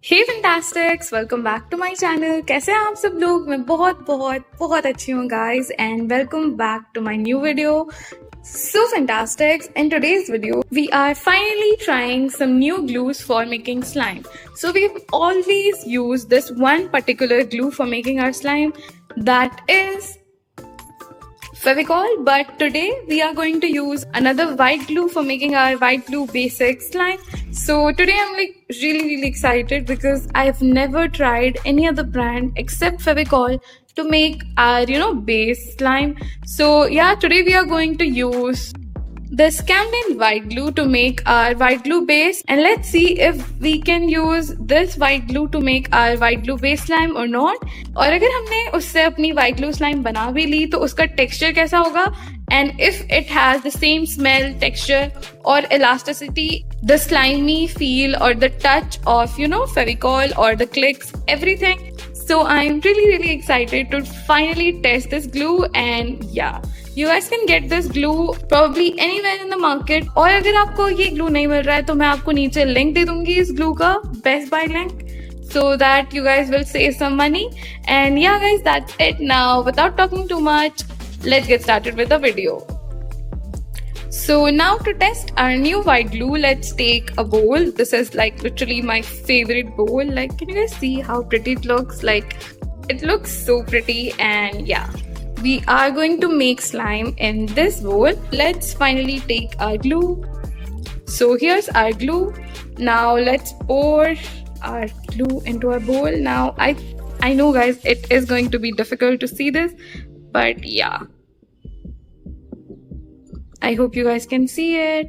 Hey fantastics, welcome back to my channel. कैसे हैं आप सब लोग? मैं बहुत बहुत बहुत अच्छी हूँ guys, and welcome back to my new video. So fantastic! In today's video, we are finally trying some new glues for making slime. So we've always used this one particular glue for making our slime, that is fevicol, but today we are going to use another white glue for making our white glue basic slime. So today I'm like really excited because I've never tried any other brand except fevicol to make our base slime. So yeah, today we are going to use this Camden white glue to make our white glue base, and let's see if we can use this white glue to make our white glue base slime or not. और अगर हमने उससे अपनी white glue slime बना भी ली तो उसका texture कैसा होगा, and if it has the same smell, texture or elasticity, the slimy feel or the touch of fevicol or the clicks, everything. So I'm really excited to finally test this glue, and yeah, you guys can get this glue probably anywhere in the market. और अगर आपको ये glue नहीं मिल रहा है तो मैं आपको नीचे link दे दूंगी इस glue का, best buy link, so that you guys will save some money. And yeah guys, that's it. Now without talking too much, let's get started with the video. So now to test our new white glue, let's take a bowl. This is like literally my favorite bowl. Like, can you guys see how pretty it looks? Like, it looks so pretty. And yeah, we are going to make slime in this bowl. Let's finally take our glue. So here's our glue. Now let's pour our glue into our bowl. Now I know guys, it is going to be difficult to see this, but yeah, I hope you guys can see it.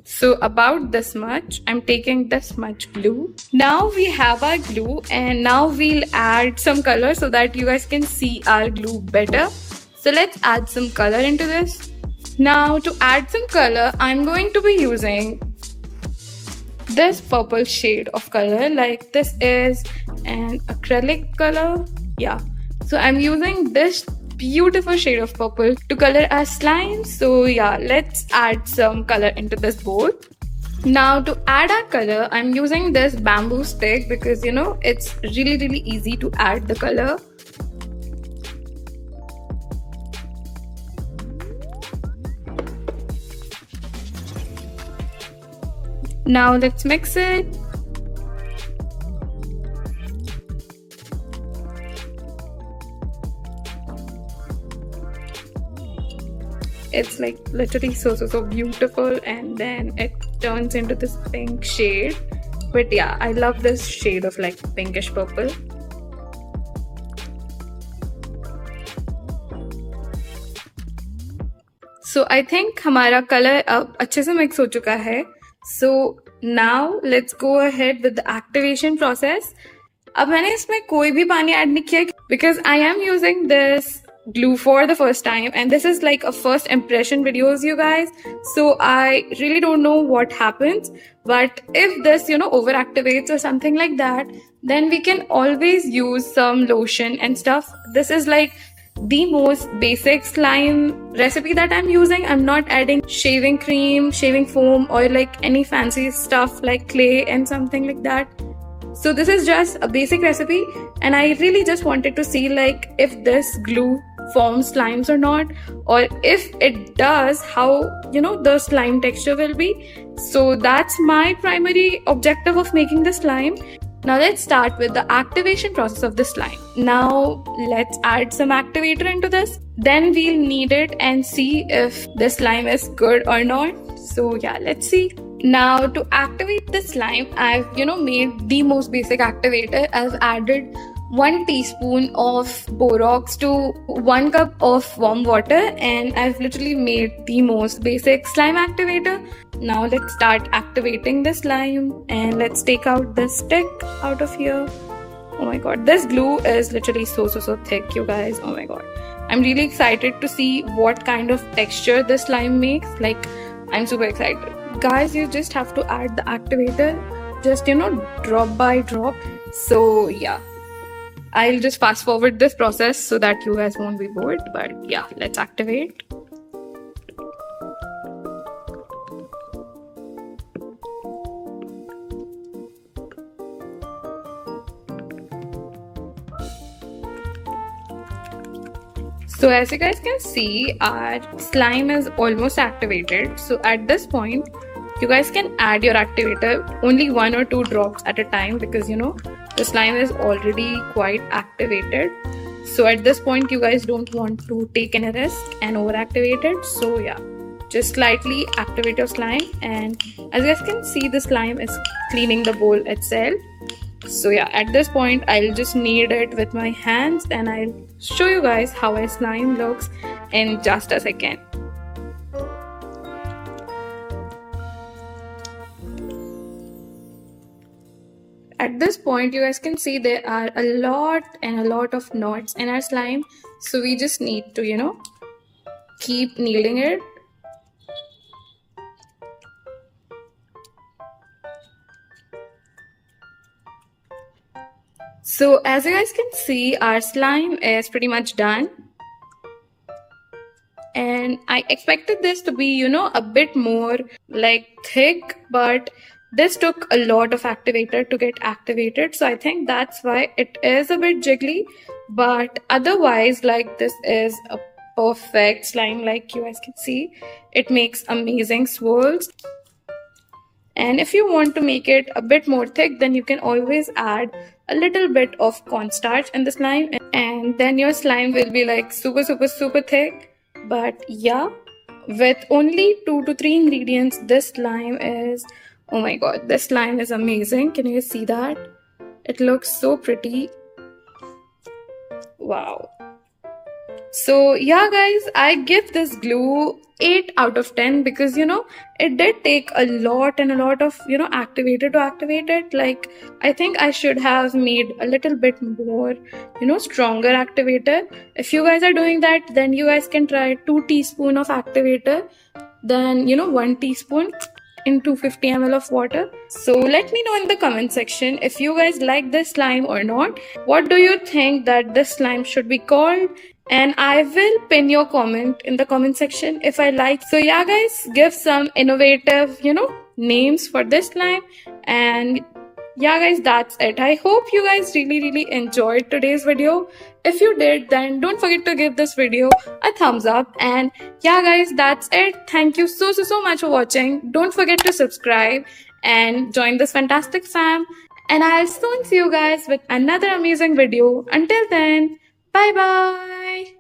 So about this much, I'm taking this much glue. Now we have our glue, and now we'll add some color so that you guys can see our glue better. So let's add some color into this. Now to add some color, I'm going to be using this purple shade of color. Like, this is an acrylic color. Yeah, so I'm using this beautiful shade of purple to color our slime. So yeah, let's add some color into this bowl. Now to add our color, I'm using this bamboo stick because it's really easy to add the color. Now let's mix it. It's like literally so beautiful, and then it turns into this pink shade. But yeah, I love this shade of like pinkish purple. So I think हमारा color अब अच्छे से mix हो चुका है. So now let's go ahead with the activation process. अब मैंने इसमें कोई भी पानी ऐड नहीं किया because I am using this glue for the first time, and this is like a first impression videos, you guys. So I really don't know what happens, but if this over activates or something like that, then we can always use some lotion and stuff. This is like the most basic slime recipe that I'm using. I'm not adding shaving cream, shaving foam, or like any fancy stuff like clay and something like that. So this is just a basic recipe, and I really just wanted to see like if this glue forms slimes or not, or if it does, how the slime texture will be. So that's my primary objective of making the slime. Now let's start with the activation process of the slime. Now let's add some activator into this. Then we'll knead it and see if the slime is good or not. So yeah, let's see. Now to activate the slime, I've made the most basic activator. I've added 1 teaspoon of borax to 1 cup of warm water, and I've literally made the most basic slime activator. Now let's start activating the slime, and let's take out the stick out of here. Oh my god, this glue is literally so thick, you guys. Oh my god, I'm really excited to see what kind of texture the slime makes. Like, I'm super excited. Guys, you just have to add the activator, just drop by drop. So yeah, I'll just fast forward this process so that you guys won't be bored. But yeah, let's activate. So as you guys can see, our slime is almost activated. So at this point, you guys can add your activator only 1 or 2 drops at a time, because you know the slime is already quite activated. So at this point, you guys don't want to take any risk and overactivate it. So yeah, just slightly activate your slime, and as you guys can see, the slime is cleaning the bowl itself. So yeah, at this point I'll just knead it with my hands, and I'll show you guys how a slime looks in just a second. At this point, you guys can see there are a lot of knots in our slime. So we just need to, you know, keep kneading it. So as you guys can see, our slime is pretty much done. And I expected this to be, you know, a bit more like thick, but this took a lot of activator to get activated. So I think that's why it is a bit jiggly. But otherwise, like, this is a perfect slime, like you guys can see. It makes amazing swirls. And if you want to make it a bit more thick, then you can always add a little bit of cornstarch in the slime, and then your slime will be like super thick. But yeah, with only 2 to 3 ingredients, this slime is, oh my god, this slime is amazing. Can you see that? It looks so pretty. Wow. So yeah guys, I give this glue 8 out of 10, because you know it did take a lot of, you know, activator to activate it. Like, I think I should have made a little bit more, you know, stronger activator. If you guys are doing that, then you guys can try 2 teaspoons of activator, then you know 1 teaspoon in 250 ml of water. So let me know in the comment section if you guys like this slime or not. What do you think that this slime should be called? And I will pin your comment in the comment section if I like. So yeah guys, give some innovative, you know, names for this slime. And yeah guys, that's it. I hope you guys really enjoyed today's video. If you did, then don't forget to give this video a thumbs up. And yeah guys, that's it. Thank you so much for watching. Don't forget to subscribe and join this fantastic fam. And I'll soon see you guys with another amazing video. Until then, bye bye.